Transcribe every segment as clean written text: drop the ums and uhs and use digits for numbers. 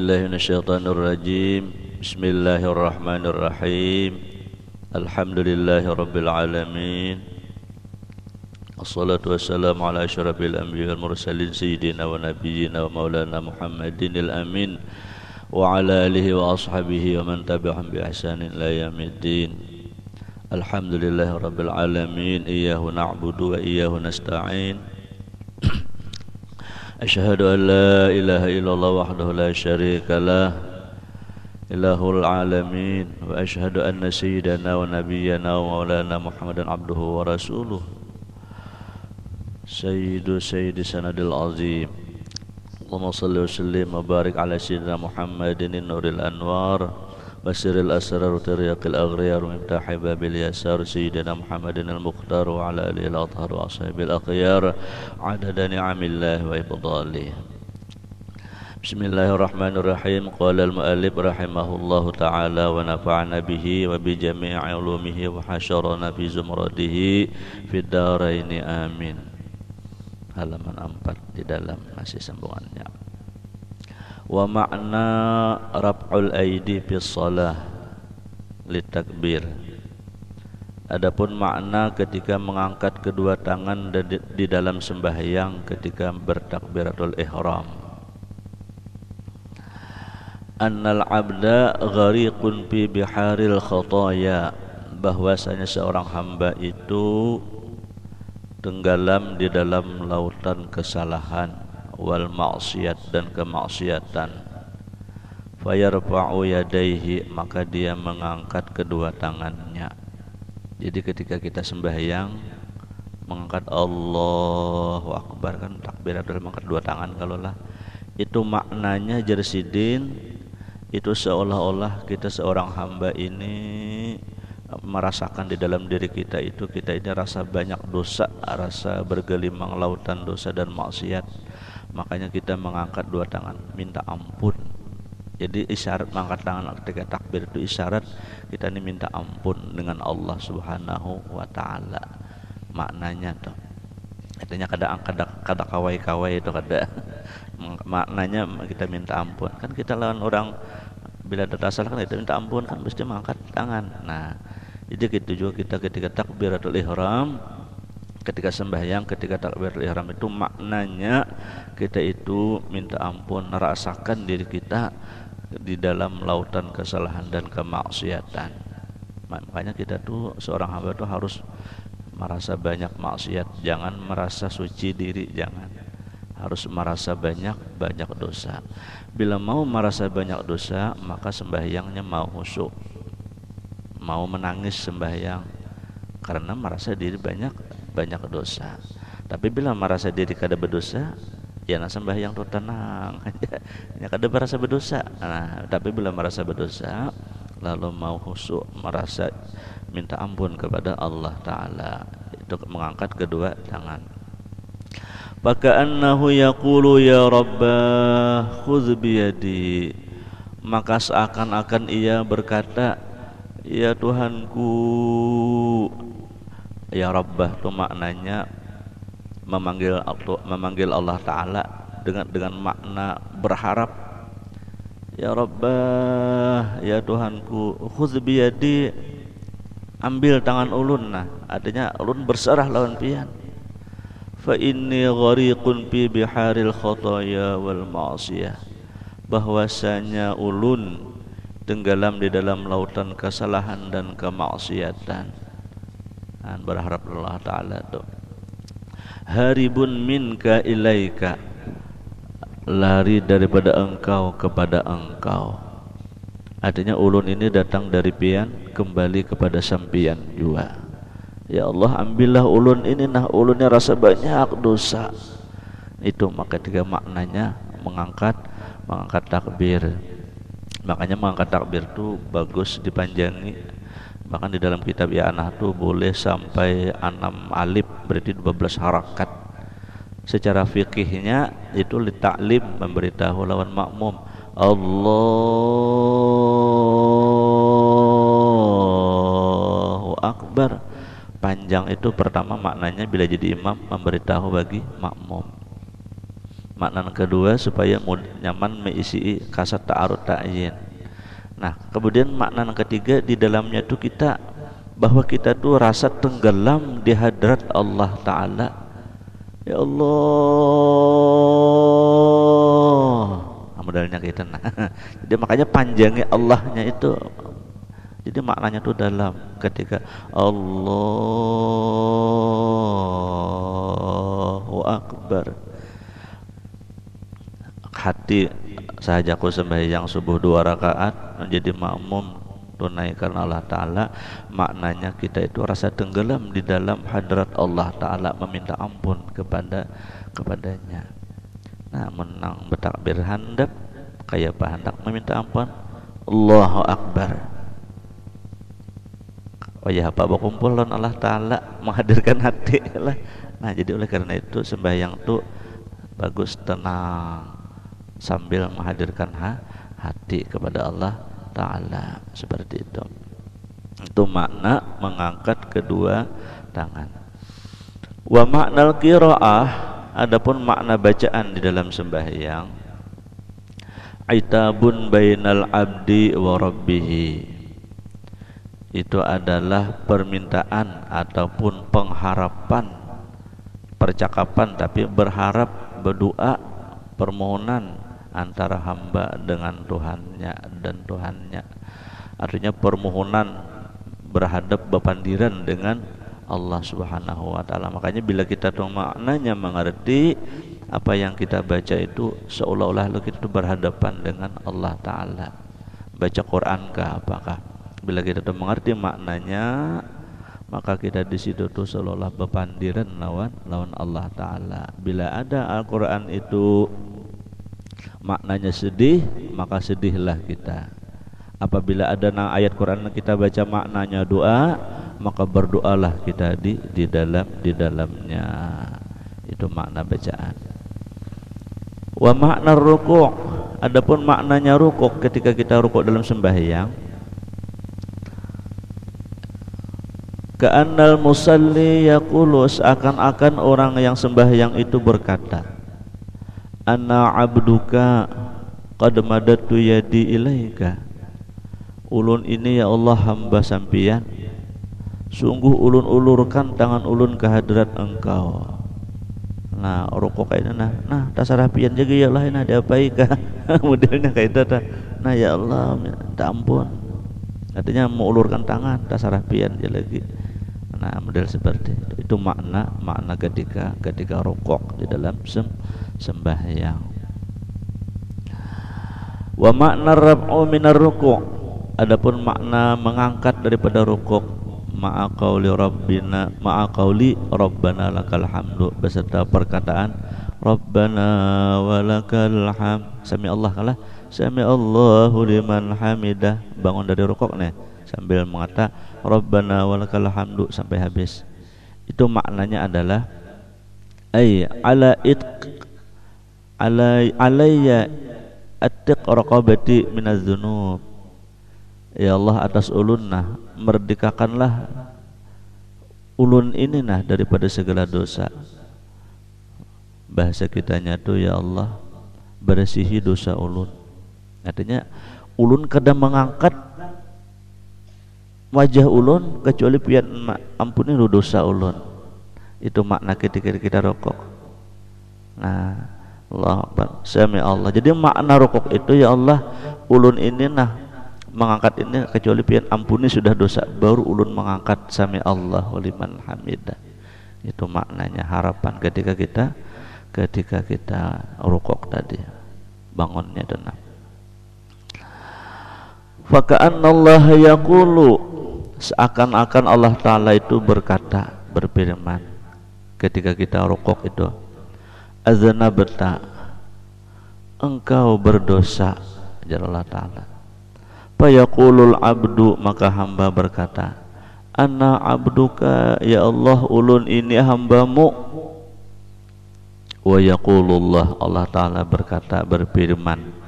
billahi minasyaitonir rajim. Bismillahirrahmanirrahim. Alhamdulillahi rabbil alamin. Assalatu wassalamu ala asyrafil anbiya'i wal mursalin sayyidina wa nabiyyina wa maulana Muhammadinil amin wa ala alihi wa ashabihi wa man tabi'ahum bi ihsanin ila yaumiddin. Alhamdulillahi rabbil alamin. Iyyahu na'budu wa iyyahu nasta'in. Asyhadu an la ilaha illallah wahdahu la syarika lah ilahul alamin wa asyhadu anna sayyidana wa nabiyyana wa maulana Muhammadan abduhu wa rasuluh sayyidu sayyidi sanadil azim. Allahumma salli wa sallim wa barik ala sayyidina Muhammadin nuril anwar basiril asrar tiryaqil aghyar miftahi babil yasar sayyidina Muhammadin al-mukhtar wa ala alihi al-athhar wa ashabil akhyar adada ni'amillah wa ibdalih. Bismillahirrahmanirrahim. Qala al-muallif rahimahullahu ta'ala wa nafa'ana bihi wa bi jami'i ulumihi wa hasyarana fi zumratihi fid dharain amin. Halaman 4 di dalam masih sambungannya. Wa makna raf'ul aidi fi shalah litakbir. Adapun makna ketika mengangkat kedua tangan di dalam sembahyang ketika bertakbiratul ihram. Annal abda ghariqun fi biharil khataya, bahwasanya seorang hamba itu tenggelam di dalam lautan kesalahan wal maksiat dan kemaksiatan. Fayarfa'u yadaihi, maka dia mengangkat kedua tangannya. Jadi ketika kita sembahyang mengangkat Allahu Akbar, kan takbir adalah mengangkat dua tangan. Kalaulah itu maknanya jersidin, itu seolah-olah kita seorang hamba ini merasakan di dalam diri kita itu, kita ini rasa banyak dosa, rasa bergelimang lautan dosa dan maksiat. Makanya kita mengangkat dua tangan minta ampun. Jadi isyarat mengangkat tangan ketika takbir itu isyarat kita ini minta ampun dengan Allah Subhanahu wa taala. Maknanya tuh. Artinya kada kawai-kawai itu kada. Maknanya kita minta ampun. Kan kita lawan orang bila ada salah kan kita minta ampun kan mesti mengangkat tangan. Nah, jadi gitu juga kita ketika takbiratul ihram, ketika sembahyang, ketika takbiratul ihram itu maknanya kita itu minta ampun, merasakan diri kita di dalam lautan kesalahan dan kemaksiatan. Makanya kita tuh seorang hamba tuh harus merasa banyak maksiat, jangan merasa suci diri, jangan. Harus merasa banyak dosa. Bila mau merasa banyak dosa, maka sembahyangnya mau khusyuk, mau menangis sembahyang karena merasa diri banyak dosa. Tapi bila merasa diri kada berdosa, ya nak sembahyang tu tenang aja, ya kada merasa berdosa. Nah, tapi bila merasa berdosa, lalu mau khusyuk, merasa minta ampun kepada Allah Ta'ala, itu mengangkat kedua tangan. Faka'annahu yaqulu ya Rabbah khudh biyadi, maka seakan-akan ia berkata, ya Tuhanku. Ya Rabbah itu maknanya memanggil Allah Ta'ala dengan makna berharap. Ya Rabbah, ya Tuhanku, khudh biyadi, ambil tangan ulun. Nah, artinya ulun berserah lawan pian. Fa inni ghariqun fi biharil khataya wal ma'siyah, bahwasanya ulun tenggelam di dalam lautan kesalahan dan kemaksiatan. Dan berharap Allah Ta'ala tuh haribun minka ilaika, lari daripada engkau kepada engkau. Artinya ulun ini datang dari pian kembali kepada sampian jua. Ya Allah, ambillah ulun ini, nah ulunnya rasa banyak dosa. Itu maka tiga maknanya mengangkat takbir. Makanya mengangkat takbir itu bagus dipanjangi. Bahkan di dalam kitab ya anak tuh boleh sampai 6 alif, berarti 12 harakat. Secara fikihnya itu litaklim, memberitahu lawan makmum Allahu Akbar. Panjang itu pertama maknanya bila jadi imam memberitahu bagi makmum. Makna kedua supaya nyaman mengisi kasat ta'arud ta'yin. Nah, kemudian makna ketiga di dalamnya itu kita bahwa kita tuh rasa tenggelam di hadrat Allah Ta'ala. Ya Allah, modalnya kita. Nah, jadi makanya panjangnya Allahnya itu. Jadi maknanya tuh dalam ketika Allahu Akbar. Hati sahajaku sembahyang subuh 2 rakaat menjadi makmum tunai karena Allah Ta'ala, maknanya kita itu rasa tenggelam di dalam hadrat Allah Ta'ala, meminta ampun kepadanya. Nah, menang bertakbir handap kayak apa hendak meminta ampun, Allahu Akbar. Oh ya, apa berkumpulan Allah Ta'ala menghadirkan hati lah. Nah, jadi oleh karena itu sembahyang tuh bagus tenang sambil menghadirkan hati kepada Allah Ta'ala, seperti itu. Itu makna mengangkat kedua tangan. Wa maknal qiraah, adapun makna bacaan di dalam sembahyang, aitabun bainal abdi wa rabbih, itu adalah permintaan ataupun pengharapan, percakapan tapi berharap, berdoa, permohonan antara hamba dengan Tuhannya dan Tuhannya. Artinya permohonan berhadap berpandiran dengan Allah Subhanahu wa Ta'ala. Makanya bila kita tahu maknanya, mengerti apa yang kita baca itu, seolah-olah kita itu berhadapan dengan Allah Ta'ala. Baca Quran kah apakah? Bila kita tahu mengerti maknanya, maka kita di situ tuh seolah-olah berpandiran lawan Allah Ta'ala. Bila ada Al-Quran itu maknanya sedih, maka sedihlah kita. Apabila ada ayat Quran kita baca maknanya doa, maka berdoalah kita di dalamnya. Itu makna bacaan. Wa makna rukuk, adapun maknanya rukuk ketika kita rukuk dalam sembahyang, ka'annal musalli yaqulu, seakan-akan orang yang sembahyang itu berkata, Ana abduka qad madadtu yadi ilaika, ulun ini ya Allah hamba sampian, sungguh ulun ulurkan tangan ulun ke hadrat engkau. Nah, rukuk kayak nah tasarah pian jaga ya Allah, nah diapai kah modelnya kayak itu. Nah ya Allah minta ampun, artinya mau ulurkan tangan tasarah pian dia lagi. Nah, model seperti itu makna ketika rukuk di dalam sembahyang. Wa makna rab'u minar rukuk, adapun makna mengangkat daripada rukuk, ma'a qauli rabbana lakal hamdu, beserta perkataan rabbana walakal hamd. Sami Allah kalah, sami Allahu liman hamidah, bangun dari rukuk nih sambil mengata rabbana walakal hamdu sampai habis. Itu maknanya adalah alayya attiq raqabati minaz dzunub, ya Allah atas ulun nah merdekakanlah ulun ini nah daripada segala dosa. Bahasa kitanya tuh ya Allah bersihi dosa ulun. Artinya ulun kadang mengangkat wajah ulun kecuali pian ampuni dosa ulun. Itu makna ketika kita rukuk. Nah, Allahu Akbar, sami Allah. Jadi makna rukuk itu ya Allah ulun ini nah mengangkat ini kecuali pian ampuni sudah dosa, baru ulun mengangkat sami Allahu liman hamidah. Itu maknanya harapan ketika kita rukuk tadi, bangunnya tenang. Fa ka'annallaha yaqulu, seakan-akan Allah Ta'ala itu berkata, berfirman ketika kita rukuk itu, azanabta, engkau berdosa, ajar Allah Ta'ala. Fa yaqulul abdu, maka hamba berkata, ana abduka, ya Allah ulun ini hambamu. Wa yaqulullah, Allah Ta'ala berkata, berfirman,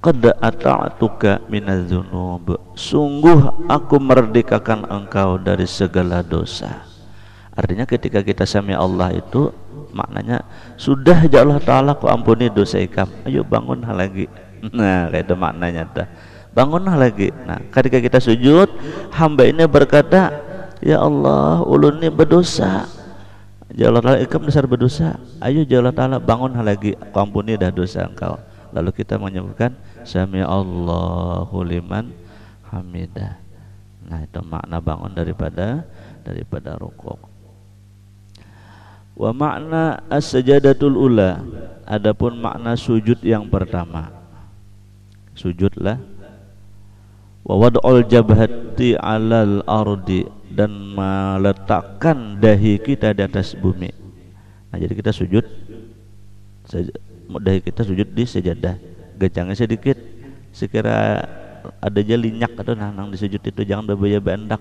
qad ata'tuka minaz dzunub, sungguh aku merdekakan engkau dari segala dosa. Artinya ketika kita sami Allah itu maknanya sudah ya Allah Ta'ala ku ampuni dosa ikam, ayo bangunlah lagi. Nah kayak itu maknanya dah, bangunlah lagi. Nah ketika kita sujud, hamba ini berkata, ya Allah ulun ini berdosa, ya Allah Ta'ala ikam besar berdosa, ayo ya Allah Ta'ala bangunlah lagi, aku ampuni dah dosa engkau. Lalu kita menyebutkan sami Allahu liman hamidah. Nah itu makna bangun daripada rukuk. Wa makna as-sajadatul ula, adapun makna sujud yang pertama, sujudlah. Wa wad'ul jabhati 'alal ardi, dan meletakkan dahi kita di atas bumi. Nah jadi kita sujud, dahi kita sujud di sejadah, gecangnya sedikit, sekira ada aja linyak atau nang di sujud itu jangan berbaya bandak.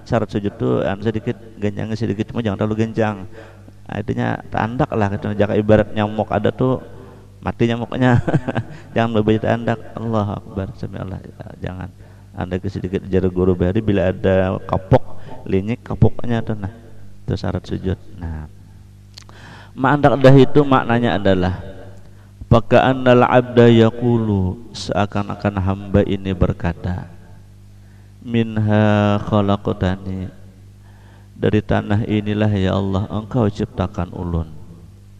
Syarat sujud tuh sedikit, gencangnya sedikit, cuma jangan terlalu gencang. Artinya tandak lah, gitu. Jika ibarat nyamuk ada tuh mati nyamuknya. Jangan berbaya tandak. Allahu Akbar, sami'allah. Jangan. Anda ke sedikit jarak guru bahari bila ada kapok, linyik kapoknya tuh, nah itu syarat sujud. Nah ma'andak dah itu maknanya adalah faka'annal abda yaqulu, seakan-akan hamba ini berkata, minha khalaqtani, dari tanah inilah ya Allah engkau ciptakan ulun.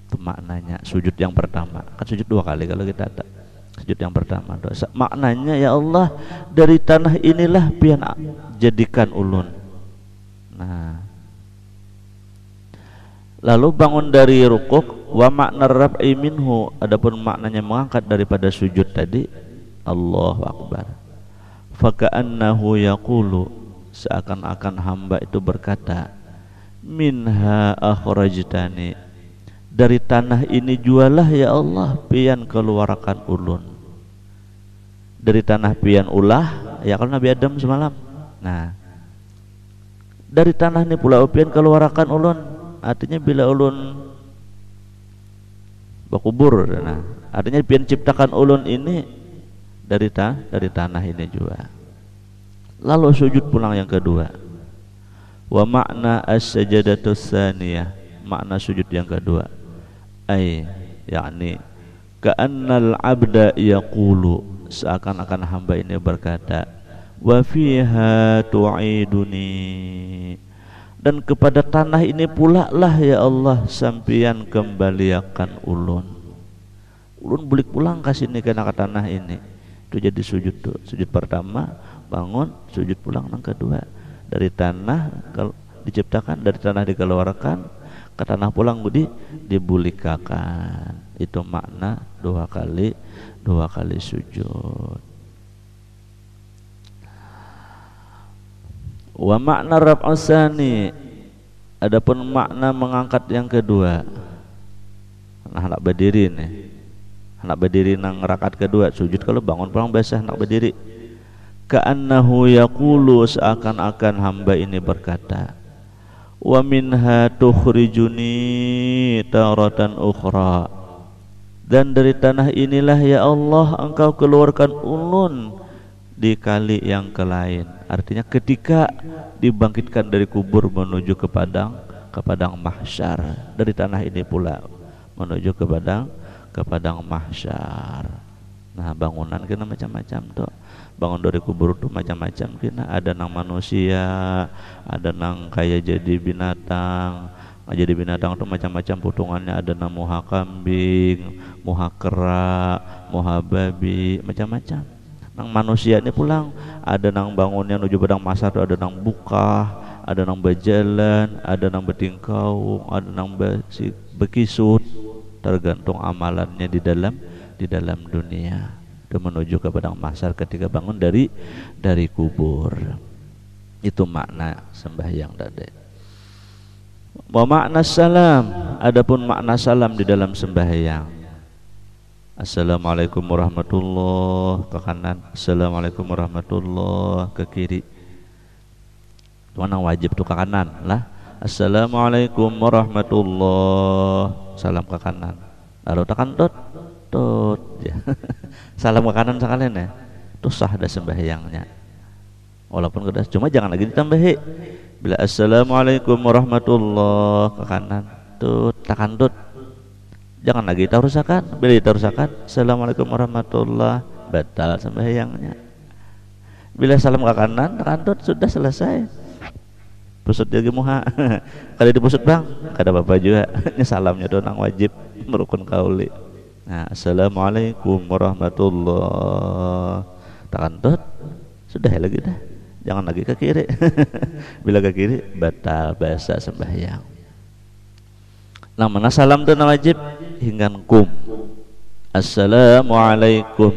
Itu maknanya sujud yang pertama. Kan sujud dua kali kalau kita ada. Sujud yang pertama dosa. Maknanya ya Allah dari tanah inilah pian jadikan ulun. Nah lalu bangun dari rukuk, wa makna raf'i minhu, adapun maknanya mengangkat daripada sujud tadi, Allahu Akbar. Faka'annahu yaqulu, seakan-akan hamba itu berkata, minha akhrajtani, dari tanah ini jualah ya Allah pian keluarkan ulun. Dari tanah pian ulah ya kalau Nabi Adam semalam. Nah dari tanah ini pula pian keluarkan ulun, artinya bila ulun berkubur, nah artinya pian ciptakan ulun ini dari tanah ini juga. Lalu sujud pulang yang kedua. Wa makna as-sajadatus tsaniyah, makna sujud yang kedua, ay yakni ka'annal abda yaqulu, seakan-akan hamba ini berkata, wa fiha tu'iduni, dan kepada tanah ini pula lah ya Allah sampian kembaliakan ulun. Ulun balik pulang ke sini ke tanah ini. Itu jadi sujud tuh. Sujud pertama bangun, sujud pulang yang kedua. Dari tanah diciptakan, dari tanah dikeluarkan, ke tanah pulang dibulikakan. Itu makna dua kali sujud. Wa makna raf'asani, adapun makna mengangkat yang kedua. Nah hendak berdiri nih, hendak berdiri nang rakaat kedua sujud, kalau bangun pulang biasa hendak berdiri. Ka'annahu yaqulu, seakan-akan hamba ini berkata, wa minha tukhrijuni taratan ukhra, dan dari tanah inilah ya Allah engkau keluarkan ulun di kali yang kelain. Artinya ketika dibangkitkan dari kubur menuju ke padang mahsyar, dari tanah ini pula menuju ke padang mahsyar. Nah bangunan kena macam-macam tuh. Bangun dari kubur tuh macam-macam kena. Ada nang manusia, ada nang kayak jadi binatang. Jadi binatang tuh macam-macam putungannya. Ada nang muha kambing, muha kera, muha babi, macam-macam. Nang manusia ini pulang, ada nang bangunnya menuju padang mahsyar tuh, ada nang buka, ada nang berjalan, ada nang bertingkau, ada nang berkisut, tergantung amalannya di dalam dunia. Itu menuju ke padang mahsyar ketika bangun dari kubur. Itu makna sembahyang tadi. Wa makna salam, adapun makna salam di dalam sembahyang. Assalamualaikum warahmatullahi, ke kanan. Assalamualaikum warahmatullahi, ke kiri. Mana wajib tuh ke kanan lah. Assalamualaikum warahmatullahi, salam ke kanan. Lalu tekan tot ya. Salam ke kanan sekalian ya. Itu sah ada sembahyangnya. Walaupun kedas, cuma jangan lagi ditambahi. Bila assalamualaikum warahmatullahi ke kanan, tut takantut, jangan lagi tarusakan. Bila ditarusakan, assalamualaikum warahmatullah, batal sembahyangnya. Bila salam ke kanan takantut, sudah selesai. Pusut lagi muha. Kali dipusut bang, kada apa-apa juga. Ini salamnya doang wajib merukun kauli. Nah, assalamualaikum warahmatullah, takantut, sudah ya lagi dah. Jangan lagi ke kiri. Bila ke kiri batal bahasa sembahyang. Nah, mana salam itu wajib hingga kum. Assalamualaikum.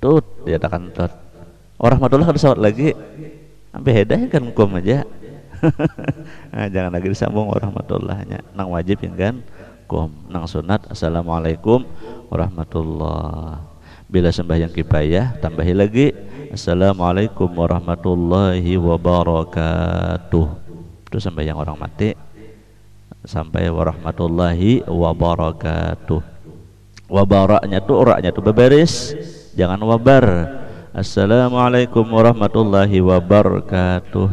Tut dia takantut. Warahmatullah kada sawat lagi. Sampai hedah kan kum aja. Nah, jangan lagi disambung warahmatullahnya. Nang wajib hingga kum. Nang sunat assalamualaikum warahmatullah. Bila sembahyang kifayah tambahi lagi assalamualaikum warahmatullahi wabarakatuh. Itu sembahyang orang mati sampai warahmatullahi wabarakatuh. Wabaraknya tuh beberis, jangan wabar. Assalamualaikum warahmatullahi wabarakatuh.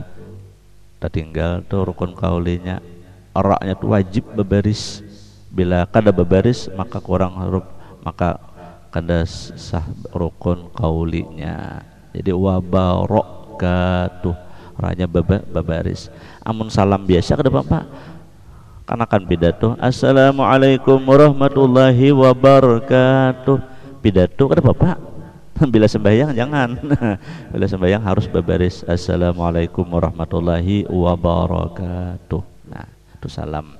Tertinggal tuh rukun kaulinya. Raknya tuh wajib beberis. Bila kada beberis maka kurang huruf, maka kada sah rukun kaulinya. Jadi wabarakatuh, raknya beberis. Amun salam biasa kada apa-apa. Karena kan pidato assalamualaikum warahmatullahi wabarakatuh, pidato kada apa-apa. Bila sembahyang jangan. Bila sembahyang harus berbaris assalamualaikum warahmatullahi wabarakatuh. Nah, itu salam.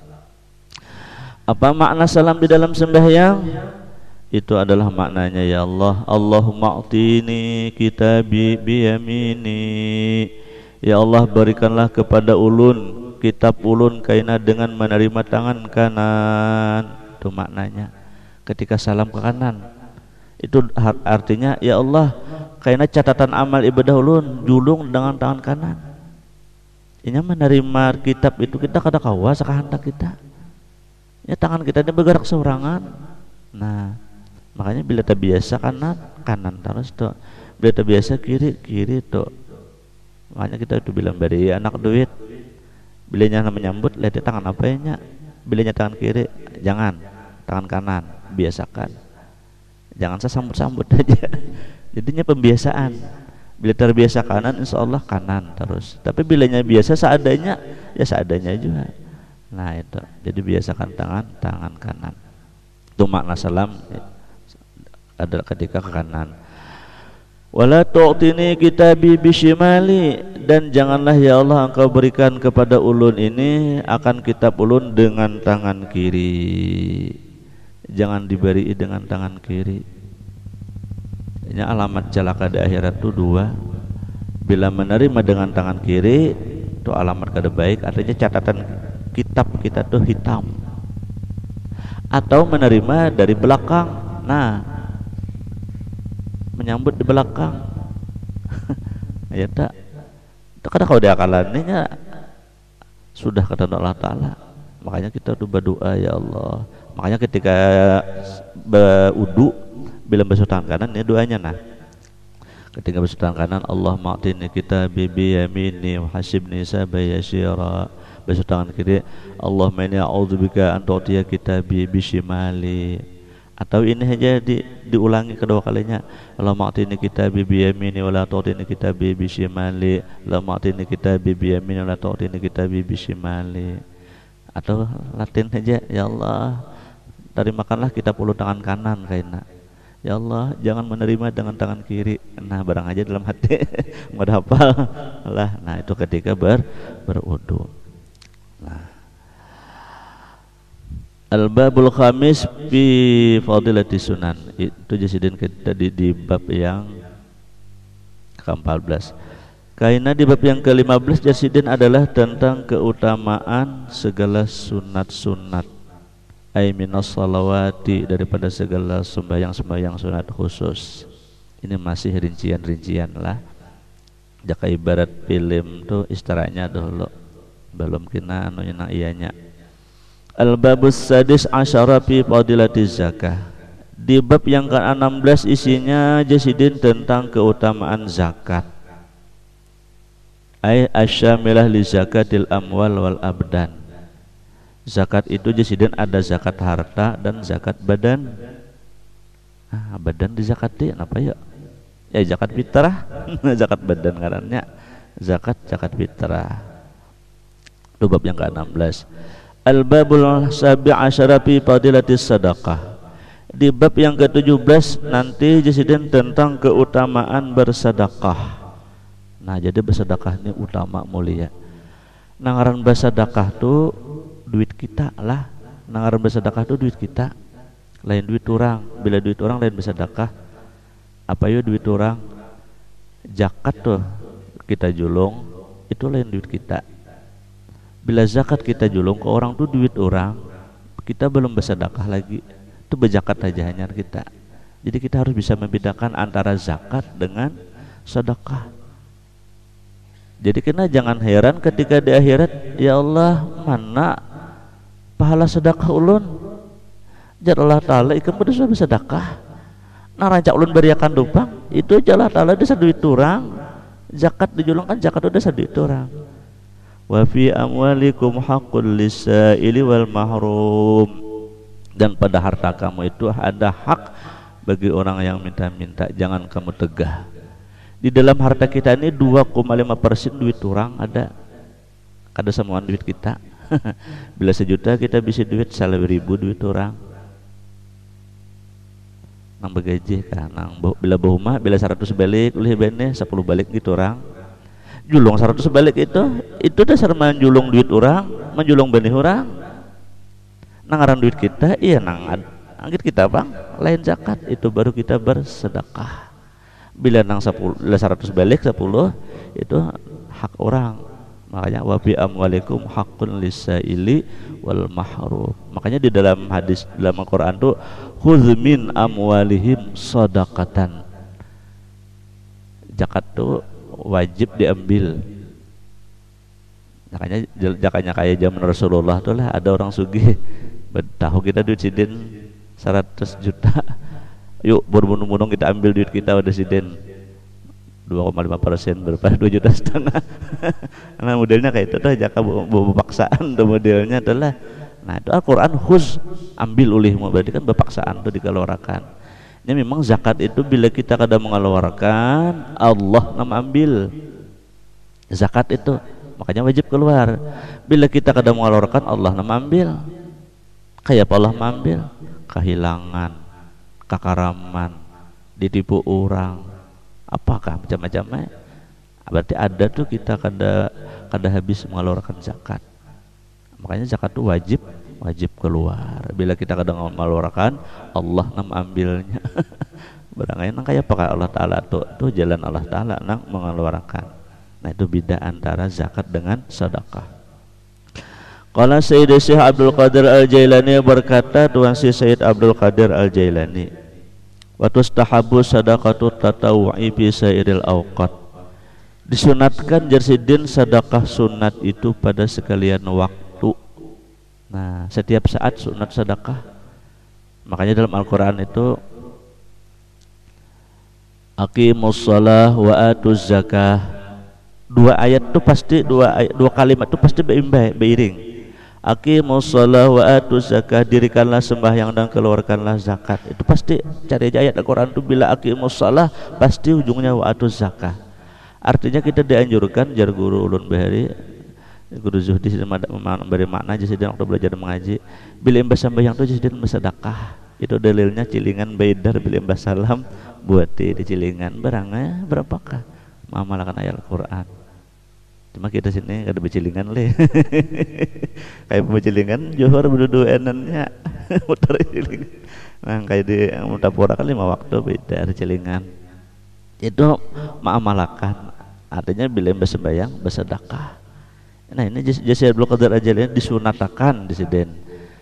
Apa makna salam di dalam sembahyang? Itu adalah maknanya, ya Allah, Allahumma a'tini kitabi biyamini. Ya Allah, berikanlah kepada ulun kitab ulun kaina dengan menerima tangan kanan. Itu maknanya ketika salam ke kanan. Itu artinya, ya Allah, kaina catatan amal ibadah ulun julung dengan tangan kanan. Ini menerima kitab itu kita kada kawa sakahandak kita. Ya tangan kita ini bergerak seorangan. Nah, makanya bila terbiasa kanan terus tuh. Bila terbiasa kiri tuh. Makanya kita itu bilang beri anak duit. Bilanya menyambut lihat tangan apanya. Bilanya tangan kiri, jangan tangan kanan, biasakan. Jangan saya sambut-sambut aja. Jadinya pembiasaan. Bila terbiasa kanan, insya Allah kanan terus. Tapi bilanya biasa seadanya, ya seadanya juga. Nah itu. Jadi biasakan tangan kanan. Itu makna salam adalah ketika ke kanan. Wala tu'tini kitabi bishimali, dan janganlah ya Allah engkau berikan kepada ulun ini akan kitab ulun dengan tangan kiri. Jangan diberi dengan tangan kiri. Ini alamat celaka di akhirat itu dua. Bila menerima dengan tangan kiri itu alamat kada baik, artinya catatan kitab kita tuh hitam. Atau menerima dari belakang. Nah, menyambut di belakang. Ya tak. Itu kada kau diakalannya sudah kata Allah Ta'ala. Makanya kita tuh berdoa, ya Allah. Makanya ketika berwudu bila basuh tangan kanan ini doanya. Nah, ketika basuh tangan kanan, Allah ma'tini kitabi biyamini wa hasibni sabayashira. Basuh tangan kiri, Allahumma inni a'udzubika an tu'tiya kitabi bishimali. Atau ini saja diulangi kedua kalinya, Allah ma'tini kitabi biyamini wa la tu'tini kitabi bishimali. Allah ma'tini kitabi biyamini wa la tu'tini kitabi bishimali. Atau Latin saja, ya Allah, terimakanlah kitab ulun tangan kanan kaina. Ya Allah, jangan menerima dengan tangan kiri. Nah, barang aja dalam hati enggak hafal lah. Nah, itu ketika berwudu. Nah, al-babul khamis fi fadilati sunan. Itu jasidin kita di bab yang ke-14. Kaina di bab yang ke-15 jasidin adalah tentang keutamaan segala sunat-sunat. Ai minas salawati, daripada segala sembahyang-sembahyang sunat khusus. Ini masih rincian-rincian lah. Jaka ibarat film tuh istilahnya dulu. Belum kena anu nang ianya. Al-babus sadis asyara fi fadilati zakah. Di bab yang ke-16 isinya jasidin tentang keutamaan zakat. Ai asyamilah li zakatil amwal wal abdan. Zakat itu jasiden ada zakat harta dan zakat badan. Badan di zakati apa ya? Ya zakat fitrah. Zakat badan ngarannya zakat fitrah. Itu bab yang ke-16. Al-babul sabi' asyara fi fadilatis sadaqah. Di bab yang ke-17 nanti jasiden tentang keutamaan bersedekah. Nah, jadi bersedekah ini utama mulia. Nangaran bersedekah tuh duit kita lah. Nangaran bersedekah tuh duit kita. Lain duit orang. Bila duit orang lain bersedekah. Apa yuk duit orang? Zakat tuh kita julung, itu lain duit kita. Bila zakat kita julung ke orang tuh duit orang, kita belum bersedekah lagi. Itu berzakat aja hanya kita. Jadi kita harus bisa membedakan antara zakat dengan sedekah. Jadi kita jangan heran ketika di akhirat, ya Allah, mana pahala sedekah ulun? Jar Allah Ta'ala ikan pada sudah bersedekah. Nah rancak ulun beriakan dupang, itu Allah Ta'ala desa duit orang. Zakat dijulung kan zakat udah desa duit orang. Wa fi amwalikum haqqul lisaili wal mahrum. Dan pada harta kamu itu ada hak bagi orang yang minta-minta, jangan kamu tegah. Di dalam harta kita ini 2,5% duit orang ada. Kada semuaan duit kita. Bila 1 juta kita bisa duit 1.000 duit orang. Nang begaji kan, nang bila bahuma bila 100 balik ulih bene 10 balik gitu orang. Julung 100 balik itu dasar menjulung duit orang, menjulung benih orang. Nangaran duit kita, iya nangit kita bang, lain zakat itu baru kita bersedekah. Bila nang 10, bila 100 balik 10 itu hak orang. Makanya wa bi amwalikum haqqun lisaili wal mahrum. Makanya di dalam hadis dalam Al-Qur'an tuh khudz min amwalihim shadaqatan. Zakat tuh wajib diambil. Makanya jakanya kayak zaman Rasulullah tuh lah ada orang sugih tahu kita duit sidin 100 juta. Yuk berbunung-bunung kita ambil duit kita udah sidin 2,5% berapa 2,5 juta. Nah modelnya kayak itu tuh jaka paksaan tuh modelnya tuh lah. Nah itu Al-Quran khuz ambil ulihmu berarti kan berpaksaan tuh dikeluarkan. Ini memang zakat itu bila kita kada mengeluarkan Allah nama ambil zakat itu, makanya wajib keluar. Bila kita kada mengeluarkan Allah nama ambil. Kayak apa Allah mengambil? Kehilangan, kekaraman, ditipu orang, apakah macam-macamnya. Berarti ada tuh kita kada habis mengeluarkan zakat. Makanya zakat itu wajib keluar. Bila kita kadang mengeluarkan Allah nama ambilnya. Barangkali nang kayak pakai Allah Ta'ala tuh jalan Allah Ta'ala nang mengeluarkan. Nah itu beda antara zakat dengan sedekah. Qala Sayyid Syekh Abdul Qadir Al-Jailani berkata, Tuan Syekh Abdul Qadir Al-Jailani, wa tustahabu sadaqatu tatawu'i fi sairil awqat. Disunatkan jarsidin sedekah sunat itu pada sekalian waktu. Nah, setiap saat sunat sedekah. Makanya dalam Al-Qur'an itu aqimus shalah wa atuz zakah. Dua ayat itu pasti dua kalimat itu pasti beiring. Aqimus shalah wa atuz zakah, dirikanlah sembahyang dan keluarkanlah zakat. Itu pasti cari aja ayat Al-Qur'an itu bila aqimus shalah pasti ujungnya wa atuz zakah. Artinya kita dianjurkan jar guru ulun bahari Guru Zuhdi memberi makna jasiden waktu belajar mengaji. Bila embah sembahyang itu jasiden bersedekah. Itu dalilnya cilingan baidar bila embah salam buati di cilingan barangnya berapakah? Mengamalkan ayat Al-Qur'an. Cuma kita sini kada bercilingan le. Kayak bercilingan johor berduduenannya mutar cilingan. Nah kayak di mutapura kan 5 waktu beda cilingan. Itu mengamalkan. Artinya bila embah sembahyang bersedekah. Nah ini jasa Abdul Qadir Al-Jailani disunatakan di siden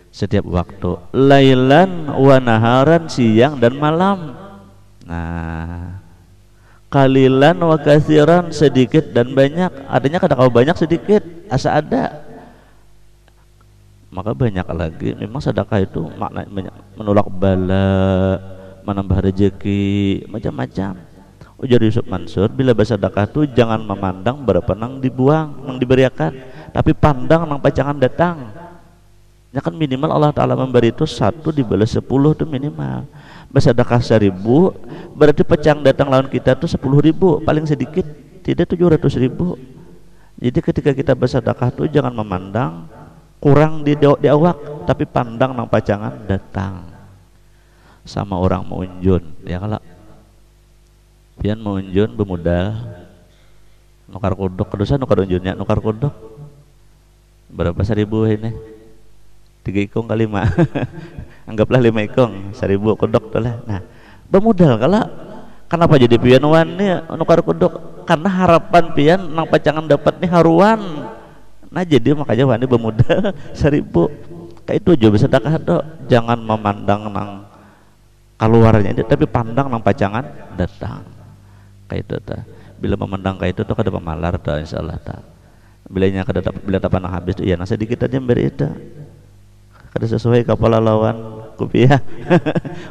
setiap waktu, lailan wa naharan, siang dan malam. Nah qalilan wa katsiran, sedikit dan banyak. Artinya kada kau banyak sedikit asa ada. Maka banyak lagi. Memang sedekah itu makna menolak bala, menambah rezeki, macam-macam. Ujar Yusuf Mansur, bila bersedekah tuh jangan memandang berapa nang dibuang, nang diberiakan, tapi pandang nang pacangan datang. Ya kan minimal Allah Ta'ala memberi itu 1 dibalas 10 itu minimal. Bersedekah 1000 berarti pecang datang lawan kita tuh 10.000, paling sedikit tidak 700.000. Jadi ketika kita bersedekah tuh jangan memandang kurang di awak, tapi pandang nang pacangan datang sama orang meunjun. Ya kalau pian meunjun bemodal nukar kuduk kedusan nukar unjunnya nukar kuduk berapa 1.000 ini 3 ikong kali 5 anggaplah 5 ikong 1.000 kuduk tuh lah. Nah bermodal kalau kenapa jadi pian wani nukar kuduk karena harapan pian nang pacangan dapat nih haruan. Nah jadi makanya wani bermodal 1.000 kayak itu juga bisa sedekah tuh. Jangan memandang nang keluarnya tapi pandang nang pacangan datang kayak itu tuh. Bila memandang kayak itu tuh kada pemalar tuh insyaallah tuh. Bila dapat nang habis tuh ya nang sedikit aja beri itu kada sesuai kepala lawan kupiah.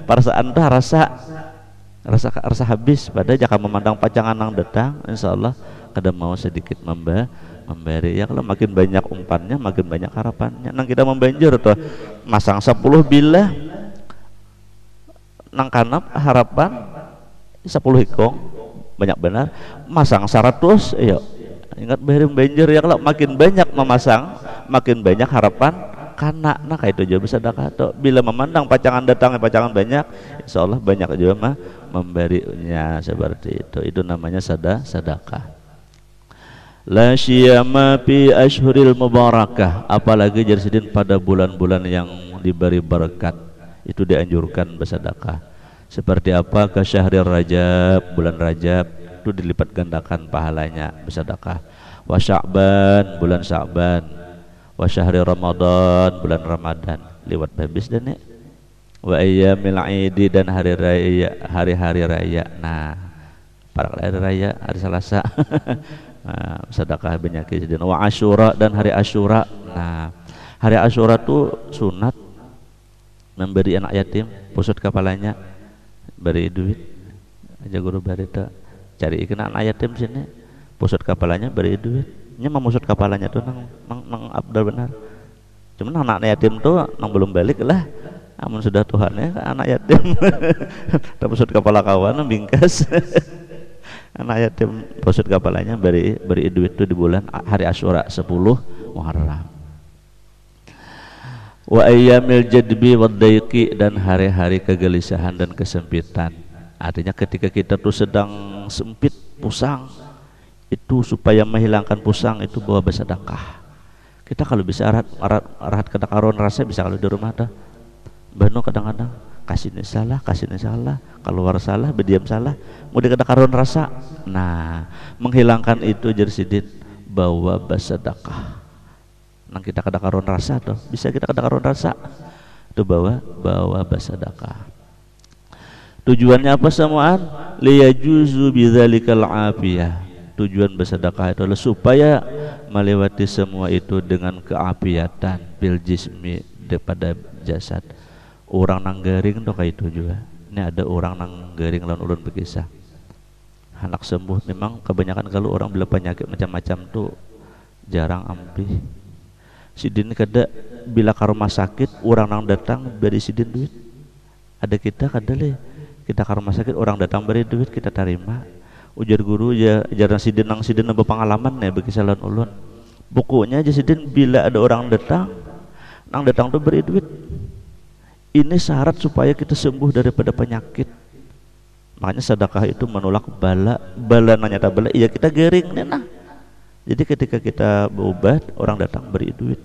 Perasaan tuh rasa habis pada jangan memandang pacangan nang datang insyaallah kada mau sedikit memberi. Ya kalau makin banyak umpannya makin banyak harapannya. Nang kita membanjir tuh masang 10 bila nang kanap harapan 10 ikong banyak benar masang 100 ya ingat beri banjir. Ya kalau makin banyak memasang makin banyak harapan karena nah kayak itu juga bisa sedekah tuh. Bila memandang pacangan datang pacangan banyak insyaallah banyak juga memberinya seperti itu namanya sedekah. La syiyama fi ashhuril mubarakah, apalagi jersidin pada bulan-bulan yang diberi berkat itu dianjurkan bersedekah. Seperti apa? Ke syahril Rajab, bulan Rajab itu dilipat gandakan pahalanya bersedekah. Wa Sya'ban, bulan Sya'ban. Wa syahri Ramadan, bulan Ramadan lewat habis dan nek. Wa ayyamil aidi, dan hari-hari raya. Nah, para hari raya, hari Selasa. Nah, sedekah banyak dan wa Asyura, dan hari Asyura. Nah, hari Asyura tuh sunat memberi anak yatim pusut kepalanya, beri duit aja guru barita cari ikan anak yatim sini pusut kepalanya beri duit nya memusut kepalanya tuh nang abdal benar. Cuman anak yatim tuh nang belum balik lah, amun sudah Tuhannya anak yatim tak pusut kepala kawan bingkas. Anak yatim pusut kepalanya beri duit tuh di bulan hari Asyura 10 Muharram. Wa ayyamil jadbi waddaiqi, dan hari-hari kegelisahan dan kesempitan. Artinya ketika kita tuh sedang sempit pusang, itu supaya menghilangkan pusang itu bawa bersedekah. Kita kalau bisa arahat kedakaron rasa bisa kalau di rumah dah. Bano kadang-kadang kasih ini salah, keluar salah, berdiam salah, mau di kedakaron rasa. Nah, menghilangkan itu jersidin bawa bersedekah. Nang kita kedakaron rasa tuh, bisa kita kedakaron rasa. Itu bawa bersedekah. Tujuannya apa semuaan? Liyajuzu bidzalikal afiyah. Tujuan bersedekah itu adalah supaya melewati semua itu dengan keapiatan bil jismi, daripada jasad. Orang nang garing tuh kayak itu juga. Ini ada orang nang garing lawan ulun berkisah. Anak sembuh, memang kebanyakan kalau orang bila penyakit macam-macam tuh jarang ampih. Sidin kada bila ke rumah sakit orang nang datang beri sidin duit. Ada kita kada le. Kita ke rumah sakit orang datang beri duit kita terima. Ujar guru ya jarang sidin nambah pengalaman ya bagi salan ulun. Pokoknya aja sidin bila ada orang datang tuh beri duit. Ini syarat supaya kita sembuh daripada penyakit. Makanya sedekah itu menolak bala nanya tak bala iya kita gering nah. Jadi ketika kita berobat orang datang beri duit.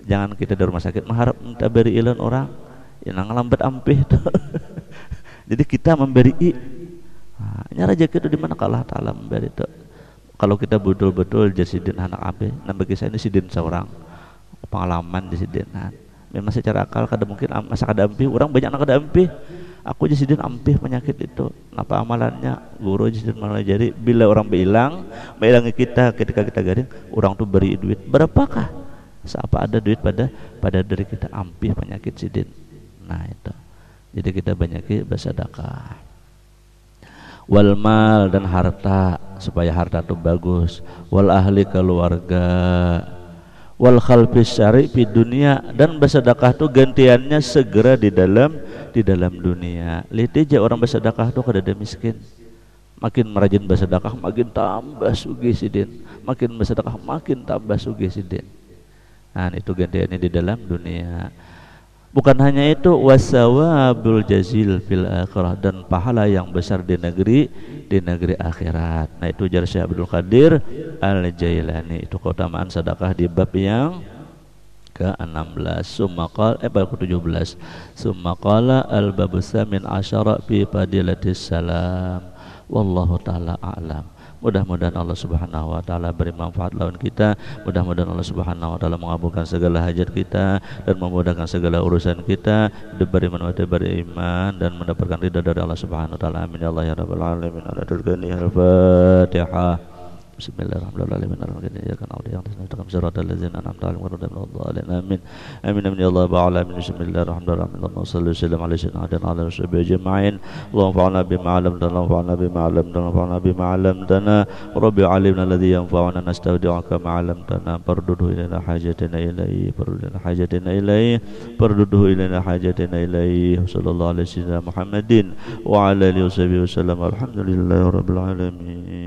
Jangan kita di rumah sakit mengharap minta beri ilan orang yang lambat ampih tuh. Jadi kita memberi nah, rezeki itu di mana Allah Taala memberi itu. Kalau kita betul-betul jasidin anak abe, nah bagi saya ini sidin seorang pengalaman jasidin. Memang secara akal kada mungkin masa kada ampih, orang banyak nak kada ampih. Aku jasidin ampih penyakit itu. Apa amalannya? Guru jasidin malah jadi bila orang bilangi kita ketika kita garing, orang tuh beri duit. Berapakah? Seapa ada duit pada diri kita ampih penyakit sidin. Nah itu. Jadi kita banyak bersedekah. Wal mal, dan harta supaya harta itu bagus. Wal ahli, keluarga. wal khalfis syari fi dunia, dan bersedekah tuh gantiannya segera di dalam dunia. Lihat aja orang bersedekah tuh kada ada miskin. Makin merajin bersedekah makin tambah sugih sidin. Makin bersedekah makin tambah sugih sidin. Nah, itu gantiannya di dalam dunia. Bukan hanya itu, wasawabul jazil fil akhirah, dan pahala yang besar di negeri akhirat. Nah, itu jar Syekh Abdul Qadir Al-Jailani. Itu keutamaan sedekah di bab yang ke-16. Bab ke-17. Summa qala al-babus samin asyara fi fadilatis salam. Wallahu taala a'lam. Mudah-mudahan Allah Subhanahu wa taala beri manfaat lawan kita. Mudah-mudahan Allah Subhanahu wa taala mengabulkan segala hajat kita dan memudahkan segala urusan kita, diberi manfaat, diberi iman, dan mendapatkan ridha dari Allah Subhanahu wa taala. Amin ya Allah ya rabbal alamin. Al-Fatihah. Bismillahirrahmanirrahim. Amin. Amin amin ya Allah ba'ala min. Bismillahirrahmanirrahim. Allahumma salli wa sallim ala sayyidina ala washabihi ajma'in. Allahumma fa'alna bima 'allamtana, Allahumma fa'alna bima 'allamtana, Allahumma bima 'allamtana. Rabbi 'allimna alladhi yanfa'una, nastaudi'uka ma 'allamtana. Farduhu ilaina hajatina ilaihi, farduhu hajatina ilaihi, farduhu ilaina hajatina ilaihi. Sallallahu alaihi wasallam Muhammadin wa ala alihi washabihi wasallam. Alhamdulillahirabbil alamin.